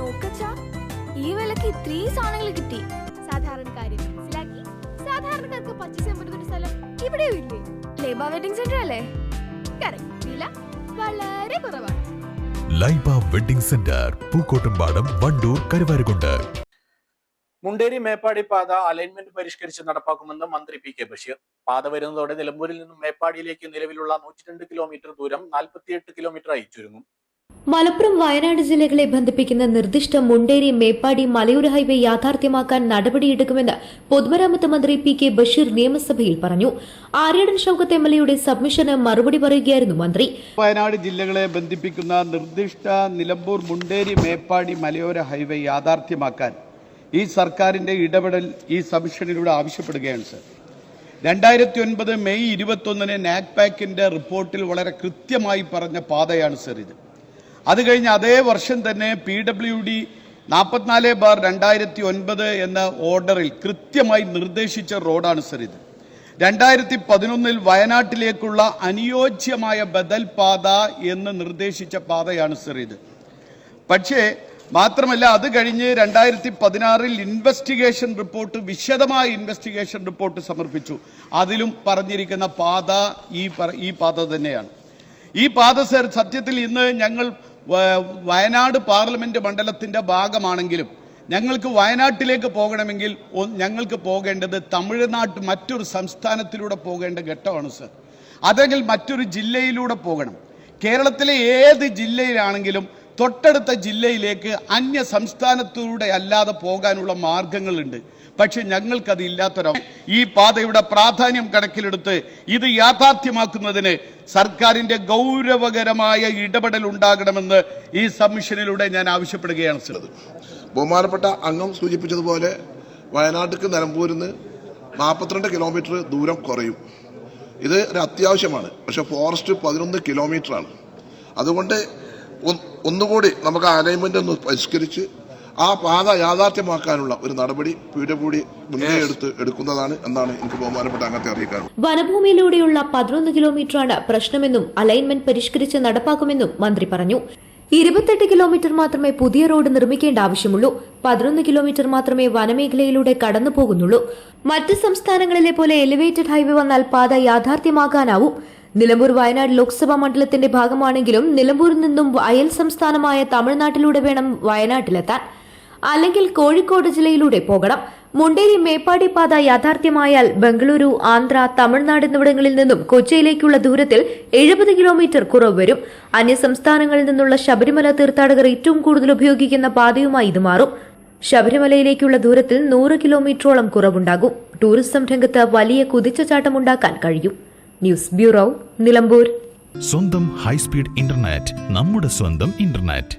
നോക്കച്ചാ, ഈ വിലക്ക് ഇത്രയും സാധനങ്ങൾ കിട്ടി. സാധാരണക്കാരെ മനസ്സിലാക്കി സാധാരണക്കാർക്ക് പർച്ചേസ് ചെയ്യാൻ പറ്റുന്ന സ്ഥലം ഇവിടെയും ഇല്ലേ? ലൈബ വെഡിങ് സെന്റർ അല്ലേ? കറക്റ്റ്. വില വളരെ കുറവാണ്. Laiba wedding centre, Pookkottumpadam, Wandoor, Karuvarakundu. മുണ്ടേരി മേപ്പാടി പാത അലൈൻമെന്റ് പരിഷ്കരിച്ച് നടപ്പാക്കുമെന്ന് മന്ത്രി പി കെ ബഷീർ. പാത വരുന്നതോടെ നിലമ്പൂരിൽ നിന്നും മേപ്പാടിയിലേക്ക് നിലവിലുള്ള 102 കിലോമീറ്റർ ദൂരം 48 കിലോമീറ്ററായി ചുരുങ്ങും. മലപ്പുറം, വയനാട് ജില്ലകളെ ബന്ധിപ്പിക്കുന്ന നിർദ്ദിഷ്ട മുണ്ടേരി മേപ്പാടി മലയോര ഹൈവേ യാഥാർത്ഥ്യമാക്കാൻ നടപടിയെടുക്കുമെന്ന് പൊതുമരാമത്ത് മന്ത്രി പി കെ ബഷീർ നിയമസഭയിൽ പറഞ്ഞു. ആര്യാടൻ ഷൌക്കത്ത് എംഎൽഎയുടെ സബ്മിഷന് മറുപടി പറയുകയായിരുന്നു മന്ത്രി. വയനാട് ജില്ലകളെ ബന്ധിപ്പിക്കുന്ന നിർദ്ദിഷ്ട നിലമ്പൂർ മുണ്ടേരി മേപ്പാടി മലയോര ഹൈവേ യാഥാർത്ഥ്യമാക്കാൻ ഈ സർക്കാരിന്റെ ഇടപെടൽ ഈ സബ്മിഷനിലൂടെ ആവശ്യപ്പെടുകയാണ് സർ. 2009 മെയ് 21 നാഗ്പാക്കിന്റെ റിപ്പോർട്ടിൽ വളരെ കൃത്യമായി പറഞ്ഞ പാതയാണ് സർ ഇത്. അത് കഴിഞ്ഞ് അതേ വർഷം തന്നെ PWD 44/2009 എന്ന ഓർഡറിൽ കൃത്യമായി നിർദ്ദേശിച്ച റോഡാണ് സർ ഇത്. 2011 വയനാട്ടിലേക്കുള്ള അനുയോജ്യമായ ബദൽ പാത എന്ന് നിർദ്ദേശിച്ച പാതയാണ് സർ ഇത്. പക്ഷേ മാത്രമല്ല, അത് കഴിഞ്ഞ് 2016 ഇൻവെസ്റ്റിഗേഷൻ റിപ്പോർട്ട്, വിശദമായ ഇൻവെസ്റ്റിഗേഷൻ റിപ്പോർട്ട് സമർപ്പിച്ചു. അതിലും പറഞ്ഞിരിക്കുന്ന പാത ഈ പാത തന്നെയാണ്. ഈ പാത സർ സത്യത്തിൽ ഇന്ന് ഞങ്ങൾ വയനാട് പാർലമെന്റ് മണ്ഡലത്തിന്റെ ഭാഗമാണെങ്കിലും ഞങ്ങൾക്ക് വയനാട്ടിലേക്ക് പോകണമെങ്കിൽ ഞങ്ങൾക്ക് പോകേണ്ടത് തമിഴ്നാട്ട് മറ്റൊരു സംസ്ഥാനത്തിലൂടെ പോകേണ്ട ഘട്ടമാണ് സർ. അതെങ്കിൽ മറ്റൊരു ജില്ലയിലൂടെ പോകണം. കേരളത്തിലെ ഏത് ജില്ലയിലാണെങ്കിലും തൊട്ടടുത്ത ജില്ലയിലേക്ക് അന്യ സംസ്ഥാനത്തിലൂടെ അല്ലാതെ പോകാനുള്ള മാർഗങ്ങളുണ്ട്. പക്ഷെ ഞങ്ങൾക്കത് ഇല്ലാത്തൊരു ഈ പാതയുടെ പ്രാധാന്യം കണക്കിലെടുത്ത് ഇത് യാഥാർത്ഥ്യമാക്കുന്നതിന് സർക്കാരിന്റെ ഗൗരവകരമായ ഇടപെടൽ ഉണ്ടാകണമെന്ന് ഈ സബ്മിഷനിലൂടെ ഞാൻ ആവശ്യപ്പെടുകയാണ് സർ. ബഹുമാനപ്പെട്ട അംഗം സൂചിപ്പിച്ചതുപോലെ വയനാട്ടിലേക്ക് നിലമ്പൂരിന്ന് 42 കിലോമീറ്റർ ദൂരം കുറയും. ഇത് ഒരു അത്യാവശ്യമാണ്. പക്ഷെ ഫോറസ്റ്റ് 11 കിലോമീറ്ററാണ്. അതുകൊണ്ട് ഒന്നുകൂടി നമുക്ക് അലൈൻമെന്റ് ഒന്ന് പരിഷ്കരിച്ച് ആ പാത യാഥാർത്ഥ്യമാക്കാനുള്ള ഒരു നടപടി PWD മുൻകൈ എടുക്കുന്നതാണ് എന്നാണ് എനിക്ക് ബഹുമാനപ്പെട്ട അംഗത്തെ അറിയിക്കാറുള്ളത്. വനഭൂമിയിലൂടെയുള്ള 11 കിലോമീറ്ററാണ് പ്രശ്നമെന്നും അലൈൻമെന്റ് പരിഷ്കരിച്ച് നടപ്പാക്കുമെന്നും മന്ത്രി പറഞ്ഞു. 28 കിലോമീറ്റർ മാത്രമേ പുതിയ റോഡ് നിർമ്മിക്കേണ്ട ആവശ്യമുള്ളൂ. 11 കിലോമീറ്റർ മാത്രമേ വനമേഖലയിലൂടെ കടന്നു പോകുന്നുള്ളൂ. മറ്റ് സംസ്ഥാനങ്ങളിലെ പോലെ എലിവേറ്റഡ് ഹൈവേ വന്നാൽ പാത യാഥാർത്ഥ്യമാക്കാനാവും. നിലമ്പൂർ വയനാട് ലോക്സഭാ മണ്ഡലത്തിന്റെ ഭാഗമാണെങ്കിലും നിലമ്പൂരിൽ നിന്നും അയൽ സംസ്ഥാനമായ തമിഴ്നാട്ടിലൂടെ വേണം വയനാട്ടിലെത്താൻ. അല്ലെങ്കിൽ കോഴിക്കോട് ജില്ലയിലൂടെ പോകണം. മുണ്ടേരി മേപ്പാടി പാത യാഥാർത്ഥ്യമായാൽ ബംഗളൂരു, ആന്ധ്ര, തമിഴ്നാട് എന്നിവിടങ്ങളിൽ നിന്നും കൊച്ചിയിലേക്കുള്ള ദൂരത്തിൽ 70 കിലോമീറ്റർ കുറവ് വരും. അന്യസംസ്ഥാനങ്ങളിൽ നിന്നുള്ള ശബരിമല തീർത്ഥാടകർ ഏറ്റവും കൂടുതൽ ഉപയോഗിക്കുന്ന പാതയുമായി ഇത് മാറും. ശബരിമലയിലേക്കുള്ള ദൂരത്തിൽ 100 കിലോമീറ്ററോളം കുറവുണ്ടാകും. ടൂറിസം രംഗത്ത് വലിയ കുതിച്ചുചാട്ടമുണ്ടാക്കാൻ കഴിയും. News bureau, Nilambur. സ്വന്തം ഹൈസ്പീഡ് ഇന്റർനെറ്റ്, നമ്മുടെ സ്വന്തം ഇന്റർനെറ്റ്.